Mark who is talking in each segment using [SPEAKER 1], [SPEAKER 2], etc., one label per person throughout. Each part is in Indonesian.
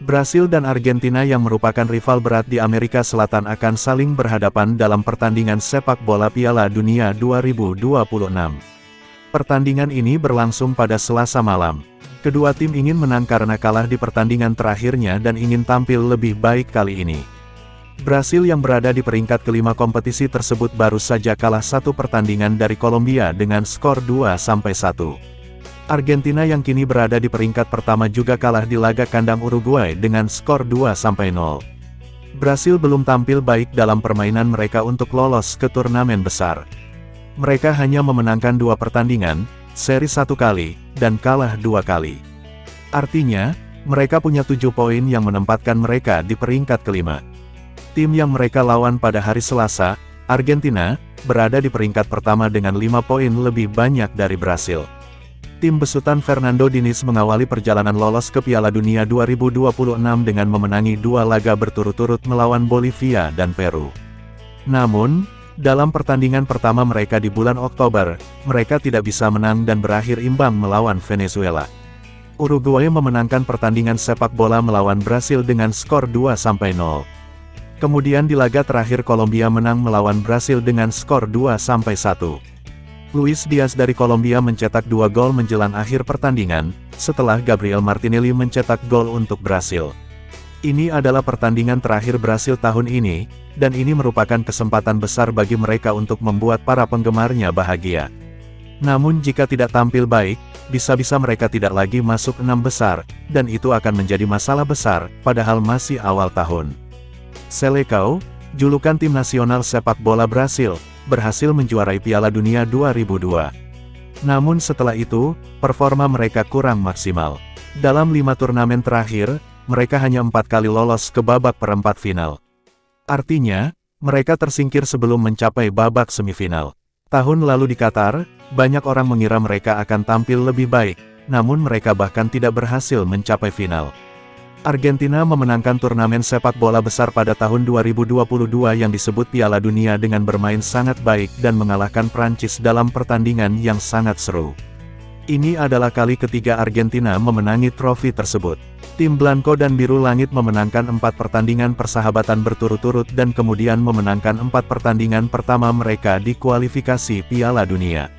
[SPEAKER 1] Brasil dan Argentina yang merupakan rival berat di Amerika Selatan akan saling berhadapan dalam pertandingan sepak bola Piala Dunia 2026. Pertandingan ini berlangsung pada Selasa malam. Kedua tim ingin menang karena kalah di pertandingan terakhirnya dan ingin tampil lebih baik kali ini. Brasil yang berada di peringkat kelima kompetisi tersebut baru saja kalah satu pertandingan dari Kolombia dengan skor 2-1. Argentina yang kini berada di peringkat pertama juga kalah di laga kandang Uruguay dengan skor 2-0. Brasil belum tampil baik dalam permainan mereka untuk lolos ke turnamen besar. Mereka hanya memenangkan 2 pertandingan, seri 1 kali, dan kalah 2 kali. Artinya, mereka punya 7 poin yang menempatkan mereka di peringkat kelima. Tim yang mereka lawan pada hari Selasa, Argentina, berada di peringkat pertama dengan 5 poin lebih banyak dari Brasil. Tim besutan Fernando Diniz mengawali perjalanan lolos ke Piala Dunia 2026 dengan memenangi 2 laga berturut-turut melawan Bolivia dan Peru. Namun, dalam pertandingan pertama mereka di bulan Oktober, mereka tidak bisa menang dan berakhir imbang melawan Venezuela. Uruguay memenangkan pertandingan sepak bola melawan Brasil dengan skor 2-0. Kemudian di laga terakhir Kolombia menang melawan Brasil dengan skor 2-1. Luis Diaz dari Kolombia mencetak 2 gol menjelang akhir pertandingan, setelah Gabriel Martinelli mencetak gol untuk Brasil. Ini adalah pertandingan terakhir Brasil tahun ini, dan ini merupakan kesempatan besar bagi mereka untuk membuat para penggemarnya bahagia. Namun jika tidak tampil baik, bisa-bisa mereka tidak lagi masuk 6 besar, dan itu akan menjadi masalah besar, padahal masih awal tahun. Seleção, julukan tim nasional sepak bola Brasil, berhasil menjuarai Piala Dunia 2002. Namun setelah itu, performa mereka kurang maksimal. Dalam 5 turnamen terakhir, mereka hanya 4 kali lolos ke babak perempat final. Artinya, mereka tersingkir sebelum mencapai babak semifinal. Tahun lalu di Qatar, banyak orang mengira mereka akan tampil lebih baik, namun mereka bahkan tidak berhasil mencapai final. Argentina memenangkan turnamen sepak bola besar pada tahun 2022 yang disebut Piala Dunia dengan bermain sangat baik dan mengalahkan Prancis dalam pertandingan yang sangat seru. Ini adalah kali ketiga Argentina memenangi trofi tersebut. Tim Blanco dan Biru Langit memenangkan 4 pertandingan persahabatan berturut-turut dan kemudian memenangkan 4 pertandingan pertama mereka di kualifikasi Piala Dunia.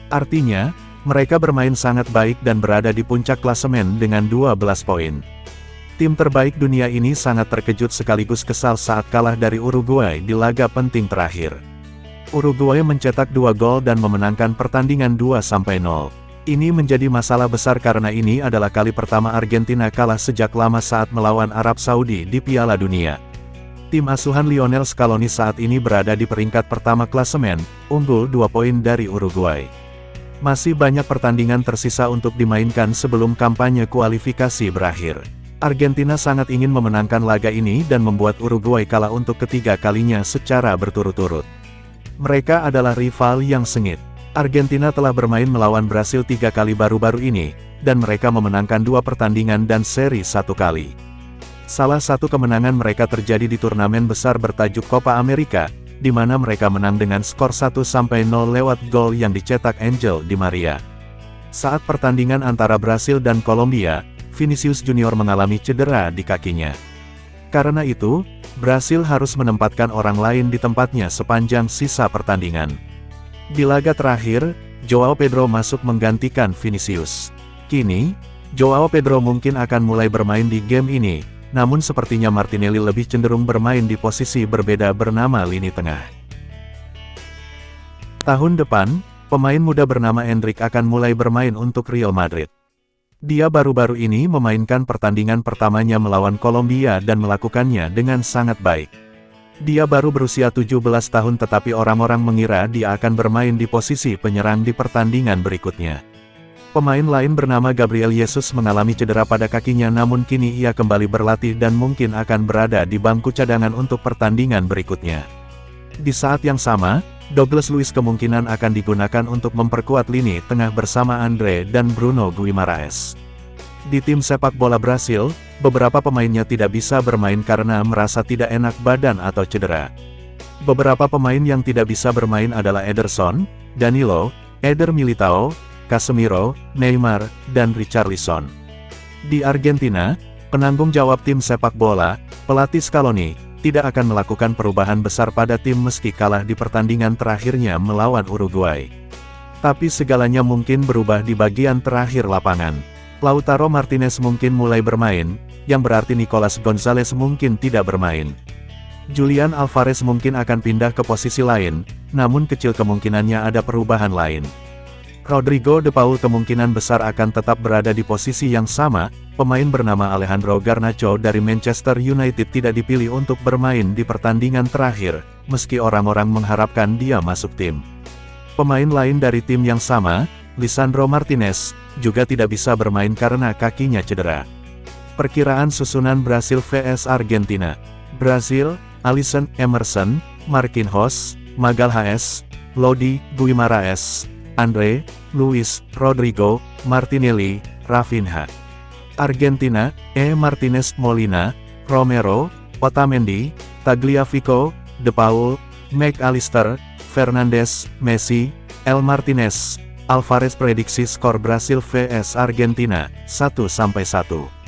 [SPEAKER 1] Artinya, mereka bermain sangat baik dan berada di puncak klasemen dengan 12 poin. Tim terbaik dunia ini sangat terkejut sekaligus kesal saat kalah dari Uruguay di laga penting terakhir. Uruguay mencetak 2 gol dan memenangkan pertandingan 2-0. Ini menjadi masalah besar karena ini adalah kali pertama Argentina kalah sejak lama saat melawan Arab Saudi di Piala Dunia. Tim asuhan Lionel Scaloni saat ini berada di peringkat pertama klasemen, unggul 2 poin dari Uruguay. Masih banyak pertandingan tersisa untuk dimainkan sebelum kampanye kualifikasi berakhir. Argentina sangat ingin memenangkan laga ini dan membuat Uruguay kalah untuk ketiga kalinya secara berturut-turut. Mereka adalah rival yang sengit. Argentina telah bermain melawan Brasil 3 kali baru-baru ini, dan mereka memenangkan 2 pertandingan dan seri 1 kali. Salah satu kemenangan mereka terjadi di turnamen besar bertajuk Copa America, di mana mereka menang dengan skor 1-0 lewat gol yang dicetak Angel Di Maria. Saat pertandingan antara Brasil dan Kolombia, Vinicius Junior mengalami cedera di kakinya. Karena itu, Brasil harus menempatkan orang lain di tempatnya sepanjang sisa pertandingan. Di laga terakhir, Joao Pedro masuk menggantikan Vinicius. Kini, Joao Pedro mungkin akan mulai bermain di game ini, namun sepertinya Martinelli lebih cenderung bermain di posisi berbeda bernama lini tengah. Tahun depan, pemain muda bernama Endrick akan mulai bermain untuk Real Madrid. Dia baru-baru ini memainkan pertandingan pertamanya melawan Kolombia dan melakukannya dengan sangat baik. Dia baru berusia 17 tahun tetapi orang-orang mengira dia akan bermain di posisi penyerang di pertandingan berikutnya. Pemain lain bernama Gabriel Jesus mengalami cedera pada kakinya namun kini ia kembali berlatih dan mungkin akan berada di bangku cadangan untuk pertandingan berikutnya. Di saat yang sama, Douglas Luiz kemungkinan akan digunakan untuk memperkuat lini tengah bersama André dan Bruno Guimaraes. Di tim sepak bola Brasil, beberapa pemainnya tidak bisa bermain karena merasa tidak enak badan atau cedera. Beberapa pemain yang tidak bisa bermain adalah Ederson, Danilo, Eder Militao, Casemiro, Neymar, dan Richarlison. Di Argentina, Penanggung jawab tim sepak bola, pelatih Scaloni, tidak akan melakukan perubahan besar pada tim meski kalah di pertandingan terakhirnya melawan Uruguay. Tapi segalanya mungkin berubah di bagian terakhir lapangan. Lautaro Martinez mungkin mulai bermain, yang berarti Nicolas Gonzalez mungkin tidak bermain. Julian Alvarez mungkin akan pindah ke posisi lain, namun kecil kemungkinannya ada perubahan lain. Rodrigo de Paul kemungkinan besar akan tetap berada di posisi yang sama. Pemain bernama Alejandro Garnacho dari Manchester United tidak dipilih untuk bermain di pertandingan terakhir, meski orang-orang mengharapkan dia masuk tim. Pemain lain dari tim yang sama, Lisandro Martinez, juga tidak bisa bermain karena kakinya cedera. Perkiraan susunan Brasil vs Argentina. Brasil, Alisson, Emerson, Marquinhos, Magalhaes, Lodi, Guimaraes, Andre, Luis, Rodrigo, Martinelli, Rafinha. Argentina, Martinez, Molina, Romero, Otamendi, Tagliafico, De Paul, McAllister, Fernandes, Messi, El Martinez, Alvarez. Prediksi skor Brasil vs Argentina, 1-1.